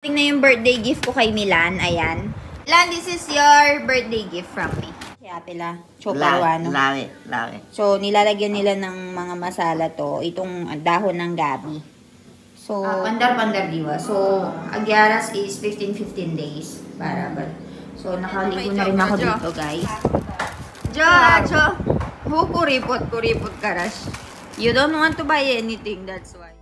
Tingnan yung birthday gift ko kay Milan. Ayan. Milan, this is your birthday gift from me. Kaya pala, choparuano. Lari. So, nilalagyan nila ng mga masala to. Itong dahon ng gabi. So, pandar diwa. So, Agyaras is 15 days. So, nakaligo na rin ako dito, guys. Jo! Kuripot karash. You don't want to buy anything, that's why.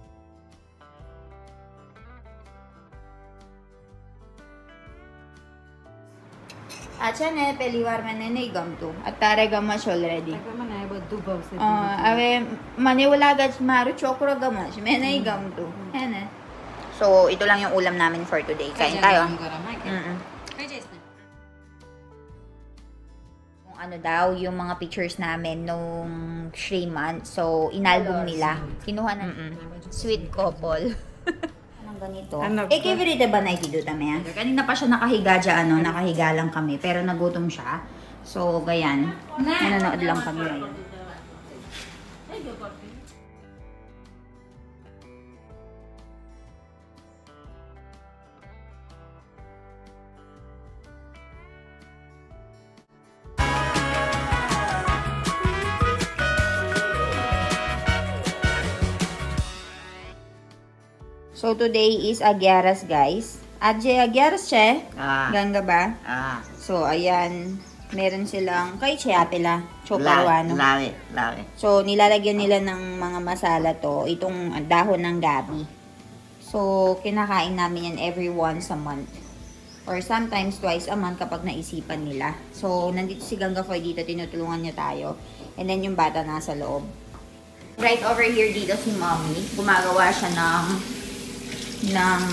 अच्छा ने पहली बार मैंने नहीं गमतो અત્યારે ગમશ ઓલરેડી મને બધું ભાવશે હવે મને એવું લાગે છે મારું છોકરો ગમશ મેં નહીં ગમતું હે ને so ito lang yung ulam namin for today kain tayo kung ano daw yung mga pictures namin nung 3 months so inalbum nila kinuha na sweet couple ganito. Everyday ba na itido tame? Kanina pa siya nakahiga dyan, nakahiga lang kami. Pero nagutom siya. So, gayan. Nanonood lang kami ngayon. So, today is Agyaras, guys. Agyaras, che? Ganga ba? So, ayan. Meron silang, kay che, apela. Choparuano. Lari. So, nilalagyan nila ng mga masala to. Itong dahon ng gabi. So, kinakain namin yan every once a month. Or sometimes twice a month kapag naisipan nila. So, nandito si Ganga Foy dito. Tinutulungan niya tayo. And then, yung bata nasa loob. Right over here dito si Mommy. Gumagawa siya ng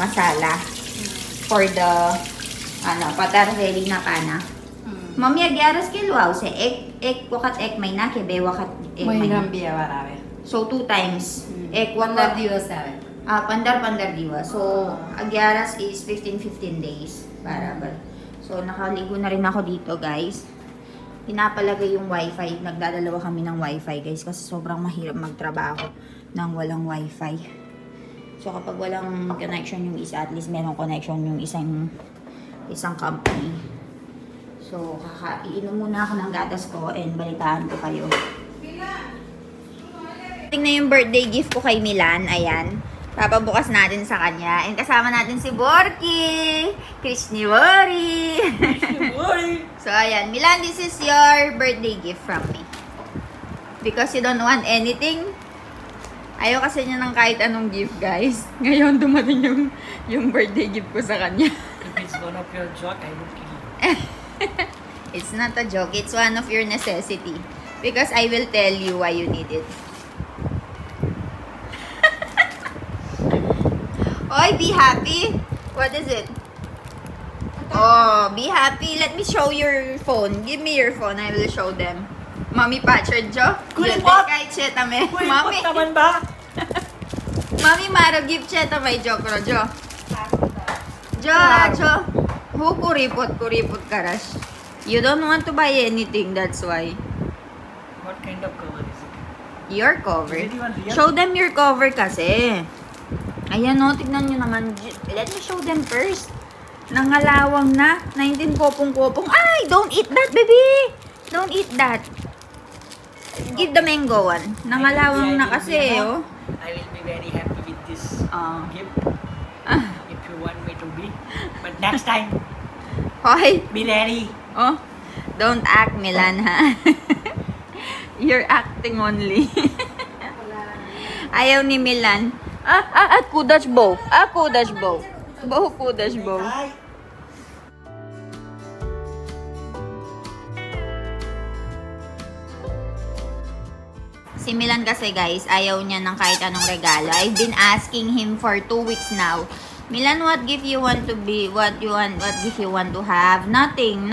masala for the patarrelli na pana. Mami Agyaras kilwaw se ek wakat ek may na kebe wakat ek may na. So 2 times. Ek wakat diwa sa. Pandar diwa. So Agyaras is 15 days. So nakaligo na rin ako dito, guys. Pinapalagay yung wifi. Nagdadalawa kami ng wifi, guys, kasi sobrang mahirap magtrabaho nang walang wifi. So, kapag walang connection yung isa, at least merong connection yung isang company. So, iinom muna ako ng gatas ko and balitaan ko kayo. Tingnan yung birthday gift ko kay Milan. Ayan. Papabukas natin sa kanya. And kasama natin si Borky! Krishniwari! So, ayan. Milan, this is your birthday gift from me. Because you don't want anything. Ayaw kasi niya ng kahit anong gift, guys. Ngayon, dumating yung birthday gift ko sa kanya. If it's one of your joke, I will kill you. It's not a joke. It's one of your necessity. Because I will tell you why you need it. Oy, be happy. What is it? Oh, be happy. Let me show your phone. Give me your phone. I will show them. Mami Patchard, Jo? Kulipot! Kahit siya tame. Kulipot naman ba? Mami Maro, give siya tamay, Jo. Jo. Kuripot karash. You don't want to buy anything, that's why. What kind of cover is it? Your cover? Is it even real? Show them your cover kasi. Ayan o, tignan nyo naman. Let me show them first. Nangalawang na. 19 kopong-kopong. Ay, don't eat that, baby! Don't eat that. Give the mango one. Nangalawang na kasi, oh. I will be very happy with this gift. If you want me to be. But next time, Hoy. be ready. Oh, don't act, Milan, ha? You're acting only. Ayaw ni Milan. Kudash bow. Kudash bow. Kudash bow. Si Milan kasi, guys, ayaw niya ng kahit anong regalo. I've been asking him for 2 weeks now. Milan, what gift you want to be? What gift you want to have? Nothing.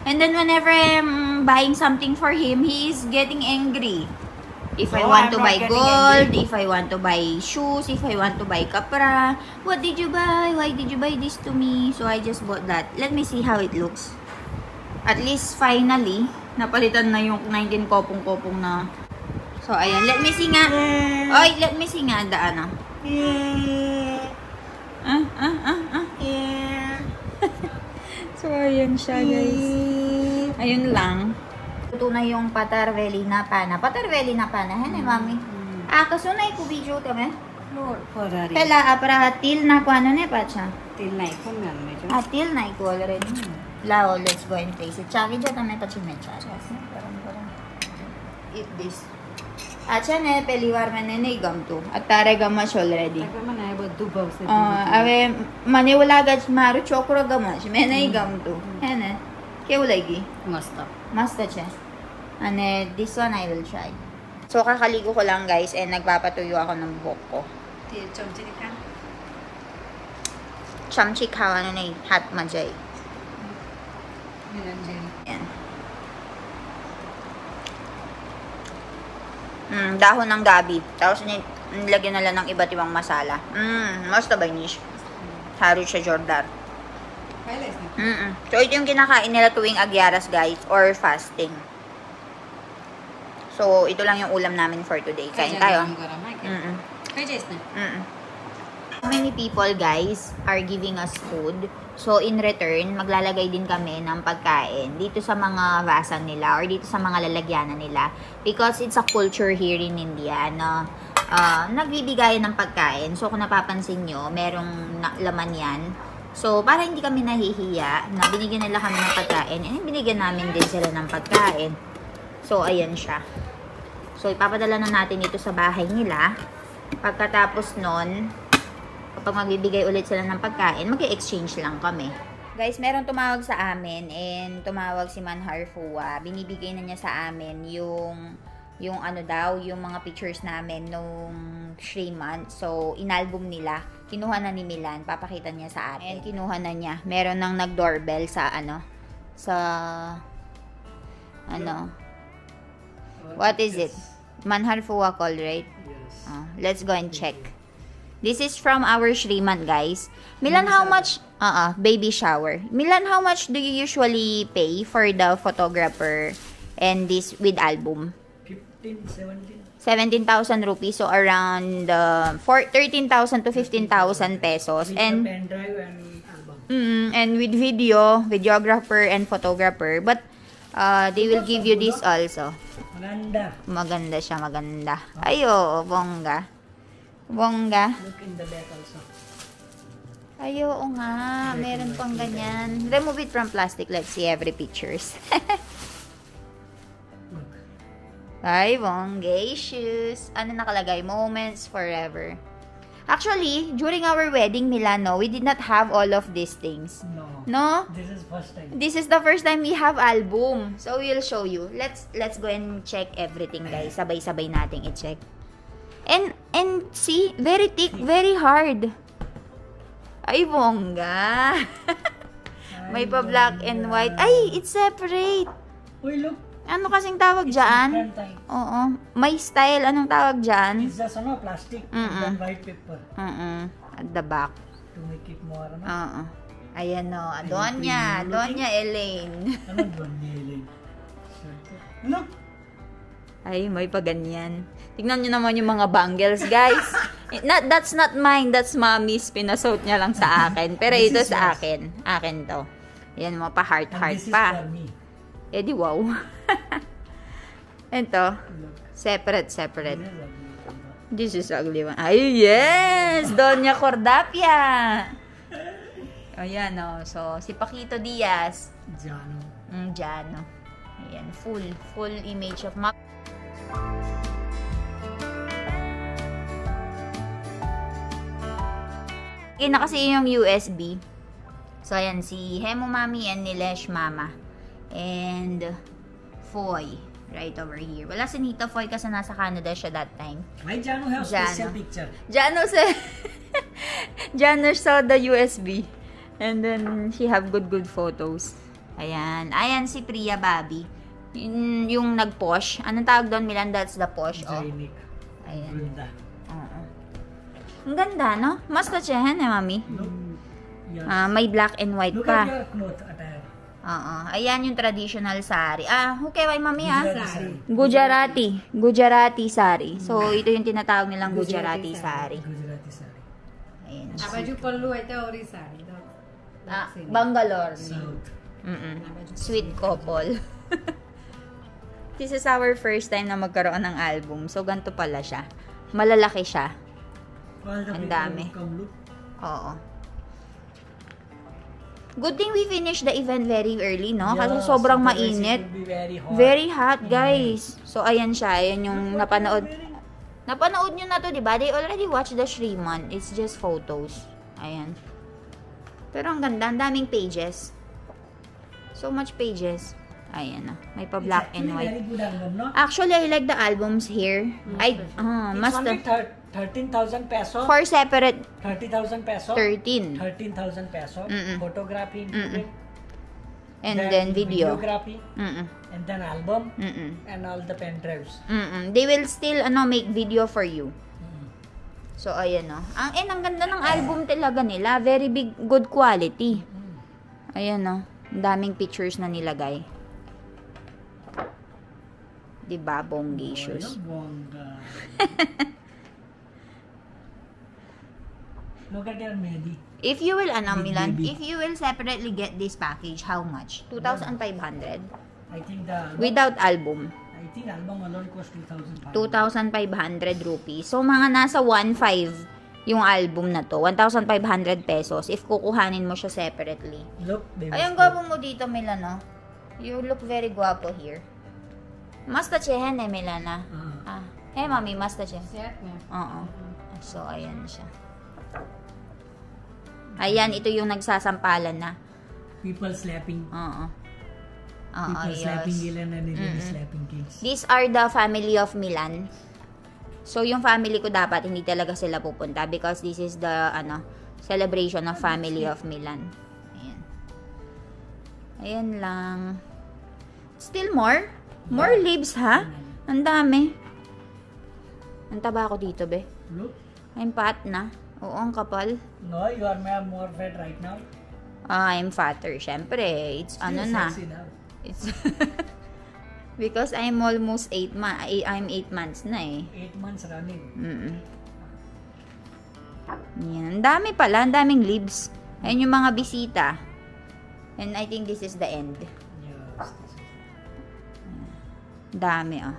And then whenever I'm buying something for him, he is getting angry. If I want to buy gold, if I want to buy shoes, if I want to buy kapra, what did you buy? Why did you buy this to me? So I just bought that. Let me see how it looks. At least finally, napalitan na yung 19 kopong-kopong na. So, ayan. Let me see nga. Oy, let me see nga. Daan na. Yeah. So, ayan siya, guys. Ayun lang. Ito na yung patarvelina pana. Patarvelina pana, hen mami. Kasunay ko video tame. Lord, Ferrari. Pela apra til na ko ano ne pacha. Till night ko man medyo. Til na ko already. Lao, let's go and taste it. Chaki jo tame pachi mecha. Parang. Eat this. अच्छा ने पहली बार मैंने नहीं गम तो अतारे गमश already Ako man ay બધું ભાવશે. હવે મને એવું લાગે છે મારું છોકરો ગમશ મેં નહીં ગમતું હે ને કેવું લાગી મસ્ત. મસ્ત છે અને this one I will try so kakaligo ko lang guys and nagpapatuyo ako ng buhok ko તે ચમચી નીકા. chamchi ખાવાનું નહીં હાથમાં જાય નિરંજન. yan dahon ng gabi tapos nilagyan na lang ng iba't ibang masala masta ba nish haru siya Jordar. Kailan na? So, ito yung kinakain nila tuwing agyaras, guys, or fasting. So, ito lang yung ulam namin for today. Kain tayo. Kaya Jess na. Many people, guys, are giving us food. So, in return, maglalagay din kami ng pagkain dito sa mga vasan nila or dito sa mga lalagyanan nila. Because it's a culture here in India na nagbibigayan ng pagkain. So, kung napapansin nyo, merong laman yan. So, para hindi kami nahihiya na binigyan nila kami ng pagkain, and binigyan namin din sila ng pagkain. So, ayan siya. So, ipapadala na natin ito sa bahay nila. Pagkatapos nun, kapag magbibigay ulit sila ng pagkain, mag-exchange lang kami. Guys, meron tumawag sa amin and tumawag si Manhar Fua. Binibigay na niya sa amin yung ano daw, yung mga pictures namin nung 3 months. So, inalbum nila. Kinuha na ni Milan. Papakita niya sa atin. And kinuha na niya. Meron nang nag-doorbell sa what is it? Manhar Fua call, right? Yes. Let's go and check. This is from our Shriman, guys. Milan, how much? Baby shower. Milan, how much do you usually pay for the photographer and this with album? 17,000 rupees, so around 13,000 to 15,000 pesos. With And the pen drive and album. and with videographer and photographer, but they will give you this also. Maganda. Maganda siya, maganda. Ayo, bongga. Bongga. Look in the back also. Ayo, oo nga. Meron pang ganyan. Remove it from plastic. Let's see every pictures. Look. Ay, bonggacious. Ano nakalagay? Moments forever. Actually, during our wedding, Milano, we did not have all of these things. No. No? This is first time. This is the first time we have album. So, we'll show you. Let's go and check everything, guys. Sabay-sabay nating i-check. And see, very thick, very hard. Ay, bongga. May pa black and white. Ay, it's separate. Uy, look. Ano kasing tawag dyan? Different type. Oo. May style. Anong tawag dyan? It's just plastic and then white paper At the back. to make it more. Oo. Ayan o. Donya. Donya Elaine. Ano doon niya? Look. Ay, may pa ganyan. Tignan nyo naman yung mga bangles, guys. That's not mine. That's mommy's. Pinasuot niya lang sa akin. Pero This ito is sa yours. akin. Akin to. Yan mo, pa-heart-heart This is pa. for me. Eh di wow. Ito. Look. Separate. This is ugly. This is ugly one. Ay, yes! Doña Cordapia! Ayan, o. So, si Paquito Diaz. Jano. Jano. Ayan, full image of mom. Na kasi yung USB. So, ayan, si Hemo Mami and Nilesh Mama. And Foy. Right over here. Wala si Nita Foy kasi nasa Canada siya that time. Why Jano have special picture? Jano saw the USB. And then, she have good photos. Ayan. Ayan si Priya Bobby. Yung nag-posh. Anong tawag doon, Milan? That's the posh. Oh. Jainik. Ayan. Gunda. Oo. Ang ganda, no? Mas tachehan eh, Mami. Look. Yes. May black and white Look pa. at your cloth attire. Oo. Ayan yung traditional sari. Okay, why, Mami, Gujarati sari. Gujarati sari. So, ito yung tinatawag nilang Gujarati sari. Gujarati sari. Ayan. આ બાજુ પલ્લુ હોય તો ઓરી સાડી તો Bangalore. South. Sweet couple. This is our first time na magkaroon ng album. So, ganito pala siya. Malalaki siya. All the Ang people dami. will come look. Oo. Good thing we finished the event very early, no? Kasi Yeah, sobrang so the rest mainit. will be very hot. Very hot, guys. So, ayan siya. Ayan yung napanood. Napanood nyo na to, di ba? They already watched the Shriman. It's just photos. Ayan. Pero ang ganda. Ang daming pages. So much pages. Ayan na. May pa black It's and actually white. very good album, no? Actually, I like the albums here. It's Must only 13,000 peso. for separate 30,000 peso. 13. 13,000 peso. Photography included. And then video. Videography. Mm-mm. And then album. Mm-mm. And all the pen drives. Mm-mm. They will still make video for you. So, ayan o. Ang ganda ng album talaga nila. Very big, good quality. Ayan o. Ang daming pictures na nilagay. Diba? Bongacious. Bongga. Look at your Mehdi. If you will, Big Milan, baby. if you will separately get this package, how much? 2,500? I think the album, Without album. I think album alone cost 2,500. 2,500 rupees. So, mga nasa 1,500 yung album na to. 1,500 pesos if kukuhanin mo siya separately. Look, they Ay, ang will gwapo mo dito, Milano. You look very guapo here. Masta chehen eh, Milana. Mami, masta chehe. Set ને Oo. So, ayan siya. Ayan, ito yung nagsasampalan na. people slapping. Oo. People slapping Yes. Gilan and even slapping kids. These are the family of Milan. So, yung family ko dapat, hindi talaga sila pupunta because this is the, celebration of family of Milan. Ayan. Ayan lang. Still more? More leaves, ha? Ang dami. Ang taba ko dito, be. Look. I'm fat na. Oo, ang kapal. No, you are more fat right now. I'm fatter, syempre. It's Still na. sexy now. It's because I'm almost 8 months. I'm 8 months na eh. 8 months running. Yan. Ang dami pala. Ang daming leaves. Ayun yung mga bisita. And I think this is the end. Yes. Dami, oh.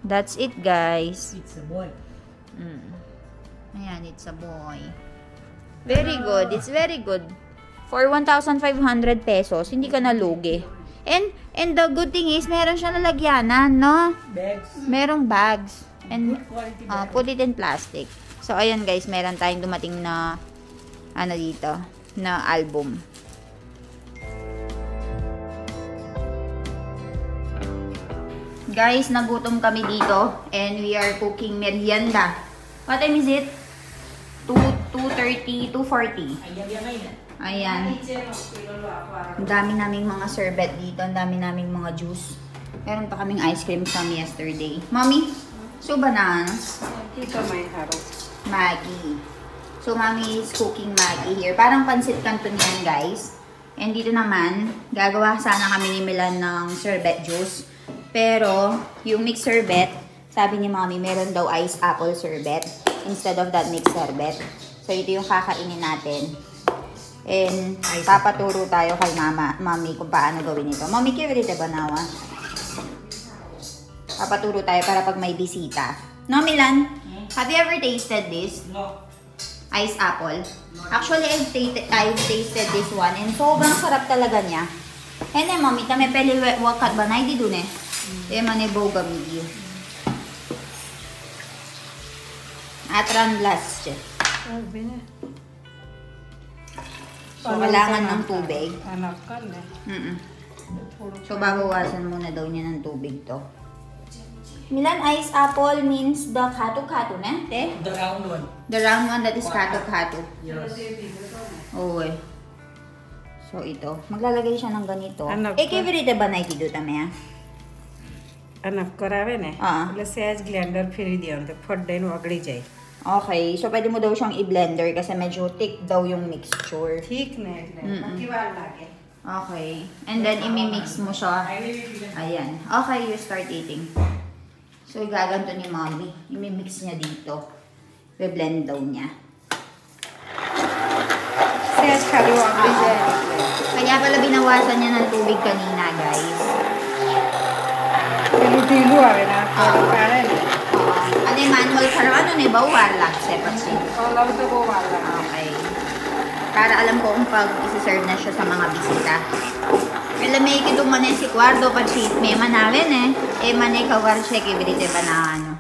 That's it, guys. It's a boy. Ayan, it's a boy. Very good. It's very good. For 1,500 pesos, hindi ka nalugi. And the good thing is, meron siya lalagyanan, no? Bags. Merong bags. And Good quality bags. put it in plastic. So, ayan guys, meron tayong dumating na dito, na album. Guys, nagutom kami dito and we are cooking merienda. What time is it? 2:30, 2:40. Ayan. Ang dami naming mga sorbet dito. Ang dami naming mga juice. Meron pa kaming ice cream from yesterday. Mommy, so bananas. Ito may haro. Maggie. So, Mommy is cooking Maggie here. Parang pansit canton yan, guys. And dito naman, gagawa sana kami ni Milan ng sorbet juice. Pero, yung mixed sorbet, sabi ni Mommy, meron daw ice apple sorbet instead of that mixed sorbet. So, ito yung kakainin natin. And, papaturo tayo kay Mommy kung paano gawin ito. Mommy, kivrite ba nawa? Papaturo tayo para pag may bisita. No, Milan? Have you ever tasted this? No. Ice apple. Actually, I've tasted this one and sobrang sarap talaga niya. Hene, Mommy, tame peli wakat ba na hindi dun eh. Mane boga migi. Atran last siya. Sabi na. So, kailangan ng tubig. Anak ka na. So, babawasan muna daw niya ng tubig to. Milan, ice apple means the katu-katu na, te? The round one. The round one that is katu-katu. Yes. Oo eh. So, ito. Maglalagay siya ng ganito. Anak ko. Kevirite ba na itido tame ah? અનફ કરાવે ને હા. એટલે સહેજ ગ્લેન્ડર ફેરવી દેવાનું તો ફટ દઈને ઓગળી જાય Okay. So, pwede mo daw siyang i-blender kasi medyo thick daw yung mixture. ઠીક ને એટલે બાકી વાર લાગે Okay. And then, imi-mix mo siya. Ayan. Okay, you start eating. So, igaganto ni Mommy. Imimix niya dito. Be-blend daw niya. सहज खाली वो अगड़ी जाए Kaya pala binawasan niya ng tubig kanina, guys. પેલું ઢીલું આવે ને આ થોડું કાઢે ને Ano yung manual karano ni ba? Warlock sepat siya. હલાવ તો બહુ વાર લાગે Okay. Para alam ko kung pag isi-serve na siya sa mga bisita. Alam mo, ikitong man si Kwardo pa cheat me manawin eh. Mane kawar siya kibrite ba na ano.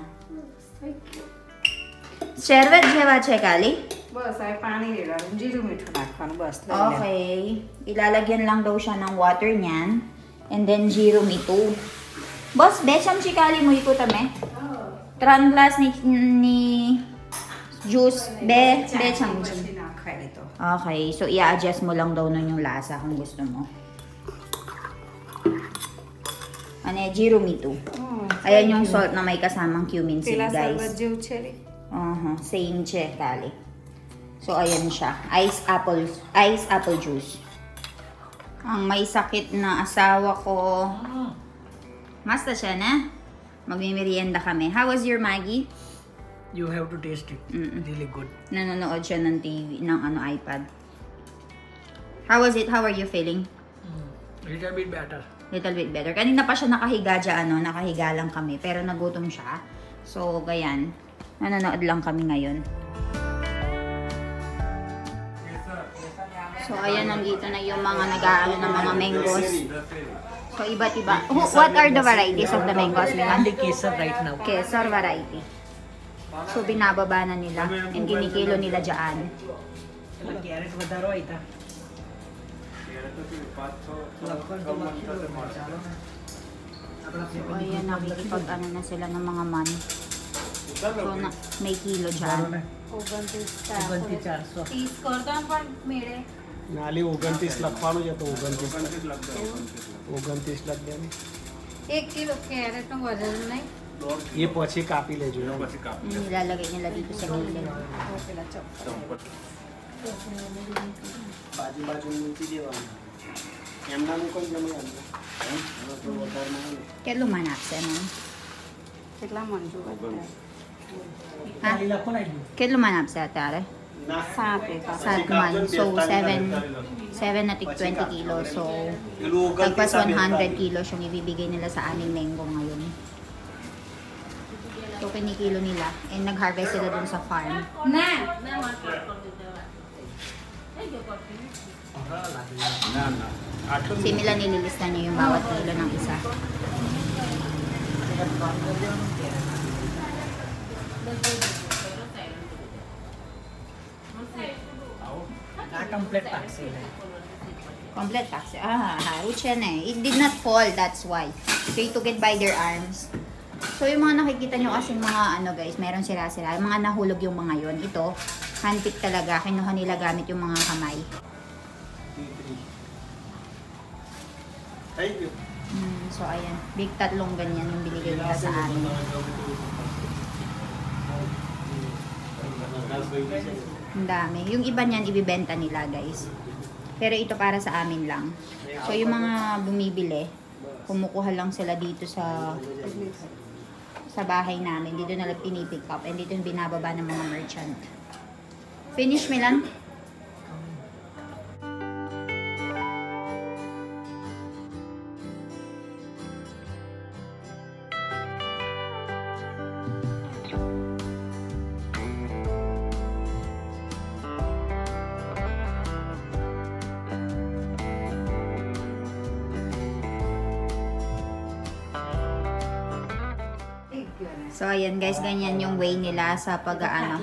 Servet siya ba siya kali? બસ હવે પાણી રેડવાનું જીરું મીઠું નાખવાનું બસ લઈ લે. Okay. Ilalagyan lang daw siya ng water niyan. And then, zero mito. Boss, besam si kali mo iko tame. Tran glass ni juice. Besam si. પછી નાખાય તો Okay. So, i-adjust mo lang daw nun yung lasa kung gusto mo. Ano eh, zero mito. Ayan yung salt na may kasamang cumin seed, પેલા guys. શરબત જેવું છે રે Same siya, kali. So, ayan siya. Ice apple juice. Ang may sakit na asawa ko. Masta siya na. Magmimerienda kami. How was your Maggie? You have to taste it. Really good. Nanonood siya ng TV, ng iPad. How was it? How are you feeling? Little bit better. Little bit better. Kanina pa siya nakahiga dyan, nakahiga lang kami. Pero nagutom siya. So, gayan. Nanonood lang kami ngayon. So, ayan, nandito na yung mga nag-aano ng mga mangoes. So, iba't iba. What are the varieties of the mangoes, Milan? Only kesar right now. Kesar variety. So, binababa na nila. And ginikilo nila dyan. Carrot વધારો આઈતા. So, ayan, nakikipag-ano na sila ng mga man. So, may kilo dyan. 2400. નાલી 29 લખવાનું છે તો 29 લખ દે ને 1 કિલો કેરેટનું વજન નહીં એ પછી કાપી લેજો Yung nilalagay nila dito sa gilid. પેલા ચપ્પલ બાજુ બાજુ મૂકી દેવાનું એમના મૂકો ને જમા વધારે ના આવે Kaya lumanap siya, no? કેટલા મંજુ Ha? લખો ના આઈ. Kaya lumanap siya, tare? ના 7 એક 7 man. So, 7 na tig 20 kilos. So, પેલું tagpas 100 kilos yung ibibigay nila sa aming mango ngayon. So, kinikilo nila. And nag-harvest sila dun sa farm. ના ના ના આટલું Si Mila nililista niya yung bawat kilo ng isa. આ complete પાકશે. Complete taxi. Harut siya na eh. It did not fall, that's why. So, he took it by their arms. So, yung mga nakikita nyo kasi mga ano guys, meron sira-sira. Yung mga nahulog yung mga yon. Ito, handpick talaga. Kinuha nila gamit yung mga kamay. થઈ ગયું So, ayan. Big tatlong ganyan yung binigay nila sa amin. Ang dami. Yung iba niyan, ibibenta nila guys. Pero ito para sa amin lang. So, yung mga bumibili, kumukuha lang sila dito sa bahay namin. Dito na pinipick up. And dito yung binababa ng mga merchant. Finish, Milan? So, ayan guys, ganyan yung way nila sa pag-aano.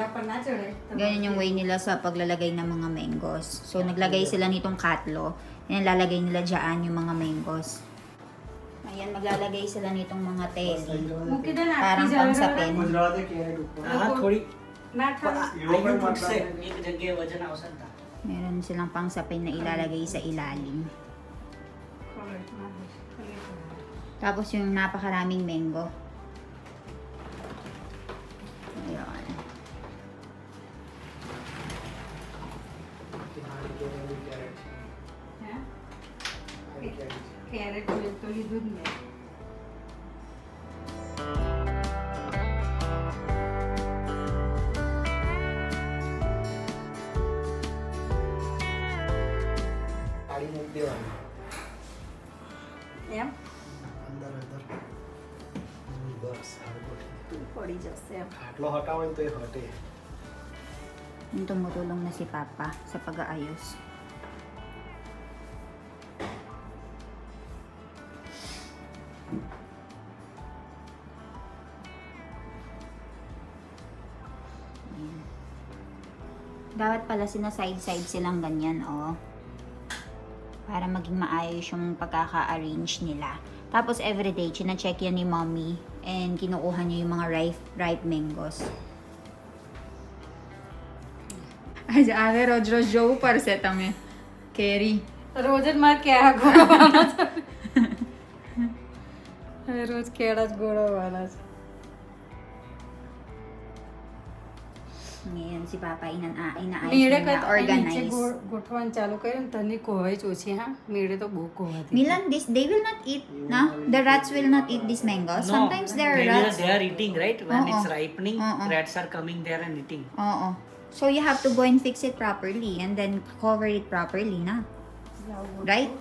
Ganyan yung way nila sa paglalagay ng mga mangoes. So, naglagay sila nitong katlo. Ayan, lalagay nila dyan yung mga mangoes. Ayan, maglalagay sila nitong mga teli. Parang pangsapin. Gujarati carrot ઉપર હા થોડી નાખવાનું આયુ ફૂટશે. એક જગ્યાએ વજન આવશે ને તા. Meron silang pangsapin na ilalagay sa ilalim. Tapos yung napakaraming mango. Ayan. Carrot તો લીધું જ ને ये वाला એમ अंदर अंदर बस हार्डबोर्ड પડી જશે એમ ખાટલો હટાવો ને તો એ હટે. Yung tumutulong na si Papa sa pag-aayos. Ayan. Dapat pala sina-side-side silang ganyan, oh. Para maging maayos yung pagkaka-arrange nila. Tapos everyday, china-check yan ni Mommy and kinukuha niya yung mga ripe mangoes. आज आवे रोज रोज जो ऊपर से तमे केरी રોજ જ મારે કેળા ગોળવાના છે હવે રોજ કેળા જ ગોળવાના છે. ngayon si Papa inaayos મેળે niya, કરતા નીચે organize. ગોઠવાનું ચાલુ કર્યું ને તને કોવાય જ ઓછી હા મેળે તો બહુ કોવાતી Milan, they will not eat, na? The rats will not eat this mango. Sometimes there are rats. They are eating, right? When it's Oo. ripening, Oo. rats are coming there and eating. Oo. So you have to go and fix it properly and then cover it properly, na? Right?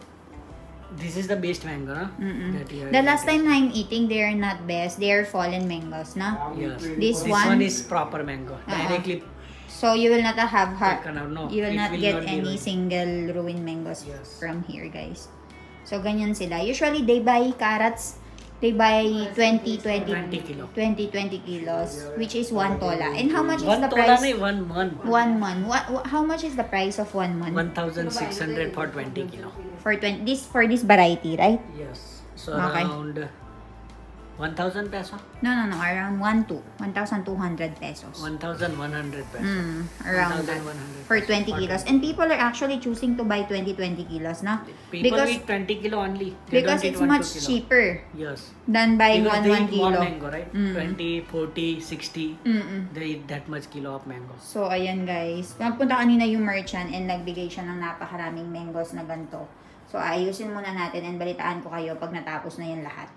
This is the best mango, no? Mm-mm. That you are The last eating. time I'm eating, they are not best. They are fallen mangoes, na? Yes. This This one- one is proper mango. Directly. So you will not have Taken out. No, you will it not will get not be any ruined. single ruined mangoes Yes. from here, guys. So ganyan sila. Usually they buy carrots, they buy 20 kilos, which is 1 tola. And how much is One the tola price? nahi, 1 mon. 1 mon. How much is the price of 1 mon? 1,600 for 20 kilo. For this variety, right? Yes. So Okay. around 1,000 peso? No, around 1,200 pesos. 1,100 peso. Around that. 1,100 For peso 20 for kilos. And people are actually choosing to buy 20 kilos, na? People Because eat 20 kilo only. They because don't eat it's 1 much 2 kilo. cheaper Yes. than buying Because 1 they 1 eat more kilo. mango, right? 20, 40, 60. They eat that much kilo of mango. So, ayan guys. Napunta kanina yung merchant and nagbigay siya ng napakaraming mangoes na ganito. So, ayusin muna natin and balitaan ko kayo pag natapos na yan lahat.